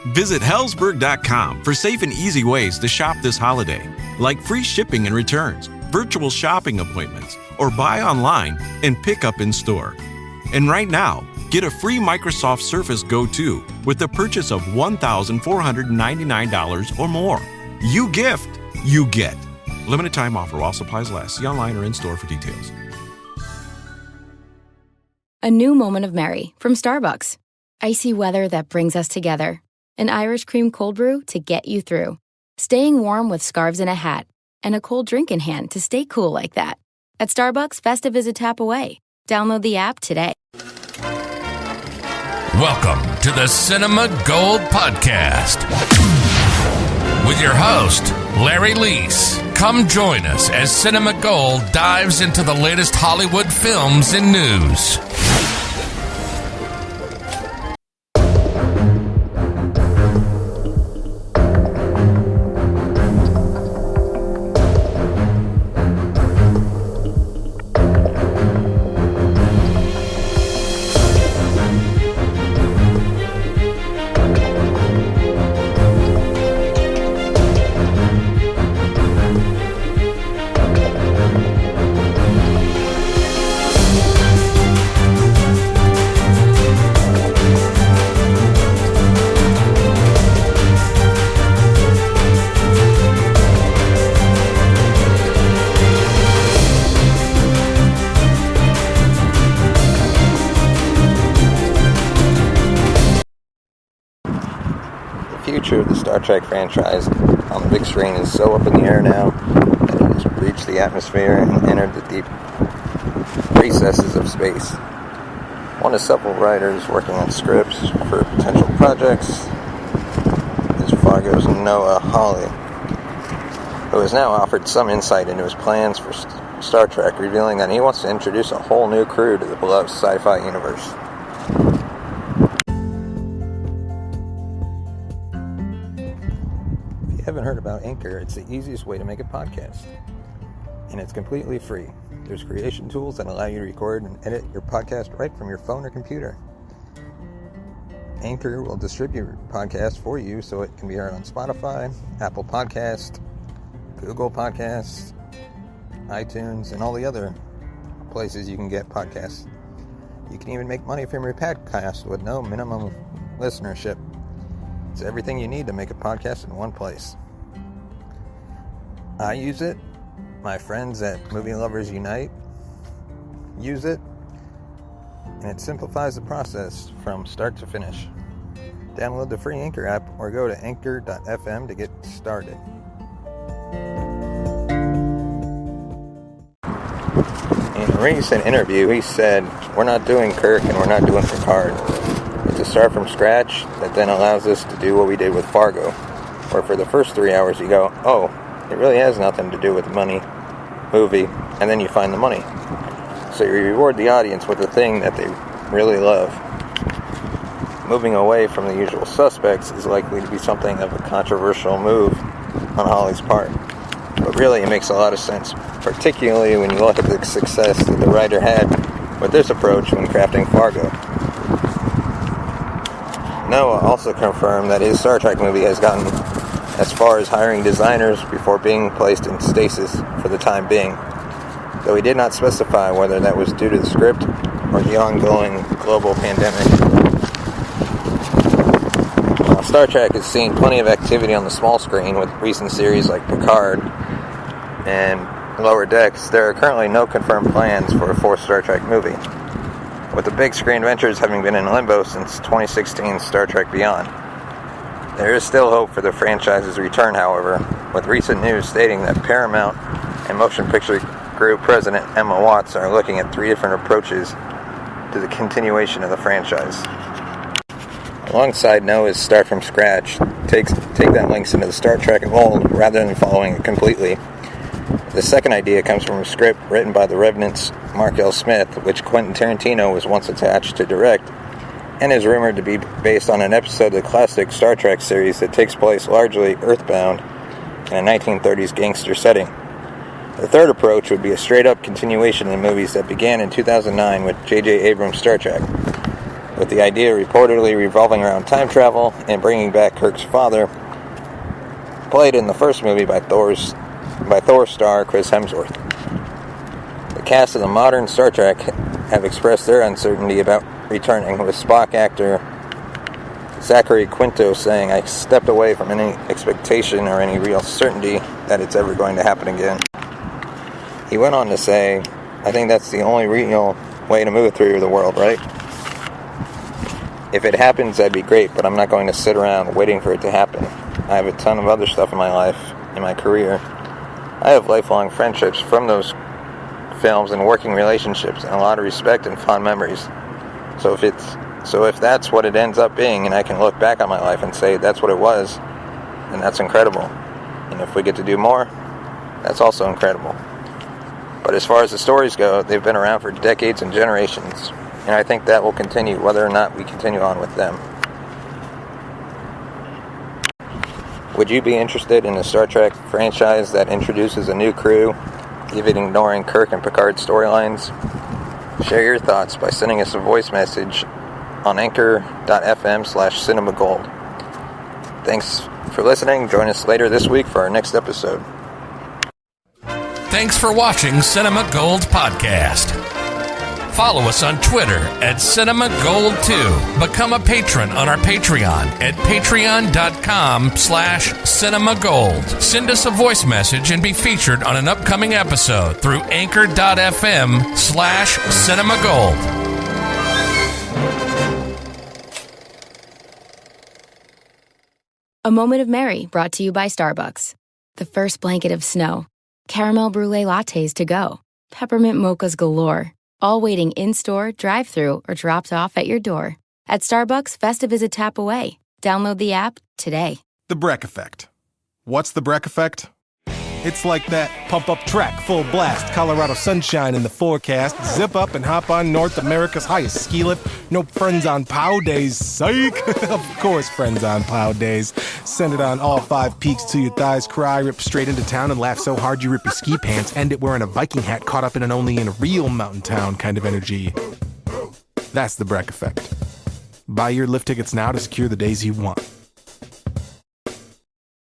Visit Hellsberg.com for safe and easy ways to shop this holiday, like free shipping and returns, virtual shopping appointments, or buy online and pick up in store. And right now, get a free Microsoft Surface Go 2 with the purchase of $1,499 or more. You gift, you get. Limited time offer while supplies last. See online or in store for details. A new moment of Mary from Starbucks. Icy weather that brings us together. An Irish cream cold brew to get you through. Staying warm with scarves and a hat. And a cold drink in hand to stay cool like that. At Starbucks, festive is a tap away. Download the app today. Welcome to the Cinema Gold Podcast with your host, Larry Leese. Come join us as Cinema Gold dives into the latest Hollywood films and news. The future of the Star Trek franchise on the big screen is so up in the air now that it has breached the atmosphere and entered the deep recesses of space. One of several writers working on scripts for potential projects is Fargo's Noah Hawley, who has now offered some insight into his plans for Star Trek, revealing that he wants to introduce a whole new crew to the beloved sci-fi universe. If you haven't heard about Anchor, it's the easiest way to make a podcast, and it's completely free. There's creation tools that allow you to record and edit your podcast right from your phone or computer. Anchor will distribute your podcast for you so it can be heard on Spotify, Apple Podcast, Google Podcasts, iTunes, and all the other places you can get podcasts. You can even make money from your podcast with no minimum listenership. It's everything you need to make a podcast in one place. I use it. My friends at Movie Lovers Unite use it. And it simplifies the process from start to finish. Download the free Anchor app or go to anchor.fm to get started. In a recent interview, he said, "We're not doing Kirk and we're not doing Picard. It's a start from scratch that then allows us to do what we did with Fargo, where for the first 3 hours you go, oh, it really has nothing to do with money, movie, and then you find the money. So you reward the audience with the thing that they really love. Moving away from the usual suspects is likely to be something of a controversial move on Hawley's part. But really, it makes a lot of sense, particularly when you look at the success that the writer had with this approach when crafting Fargo." Noah also confirmed that his Star Trek movie has gotten as far as hiring designers before being placed in stasis for the time being, though he did not specify whether that was due to the script or the ongoing global pandemic. While Star Trek has seen plenty of activity on the small screen with recent series like Picard and Lower Decks, there are currently no confirmed plans for a fourth Star Trek movie, with the big screen ventures having been in limbo since 2016's Star Trek Beyond. There is still hope for the franchise's return, however, with recent news stating that Paramount and Motion Picture Group President Emma Watts are looking at 3 different approaches to the continuation of the franchise. Alongside Noah's start from scratch, take that links into the Star Trek mold rather than following it completely. The second idea comes from a script written by the Revenant's Mark L. Smith, which Quentin Tarantino was once attached to direct, and is rumored to be based on an episode of the classic Star Trek series that takes place largely earthbound in a 1930s gangster setting. The third approach would be a straight-up continuation of the movies that began in 2009 with J.J. Abrams' Star Trek. with the idea reportedly revolving around time travel and bringing back Kirk's father, played in the first movie by Thor star Chris Hemsworth. The cast of the modern Star Trek have expressed their uncertainty about returning, with Spock actor Zachary Quinto saying, "I stepped away from any expectation or any real certainty that it's ever going to happen again." He went on to say, "I think that's the only real way to move through the world, right? If it happens, that'd be great, but I'm not going to sit around waiting for it to happen. I have a ton of other stuff in my life, in my career. I have lifelong friendships from those films and working relationships, and a lot of respect and fond memories. So if that's what it ends up being, and I can look back on my life and say that's what it was, then that's incredible. And if we get to do more, that's also incredible. But as far as the stories go, they've been around for decades and generations, and I think that will continue whether or not we continue on with them." Would you be interested in a Star Trek franchise that introduces a new crew, even ignoring Kirk and Picard storylines? Share your thoughts by sending us a voice message on anchor.fm/cinemagold. Thanks for listening. Join us later this week for our next episode. Thanks for watching Cinema Gold Podcast. Follow us on Twitter at CinemaGold2. Become a patron on our Patreon at patreon.com/cinemagold. Send us a voice message and be featured on an upcoming episode through anchor.fm/cinemagold. A Moment of Mary, brought to you by Starbucks. The first blanket of snow. Caramel brulee lattes to go. Peppermint mochas galore. All waiting in-store, drive-thru, or dropped off at your door. At Starbucks, Festive is a tap away. Download the app today. The Breck Effect. What's the Breck Effect? It's like that pump-up track, full blast, Colorado sunshine in the forecast, zip up and hop on North America's highest ski lift, no friends on POW days, psych! Of course friends on POW days. Send it on all 5 peaks till your thighs cry, rip straight into town and laugh so hard you rip your ski pants, end it wearing a Viking hat caught up in an only in a real mountain town kind of energy. That's the Breck Effect. Buy your lift tickets now to secure the days you want.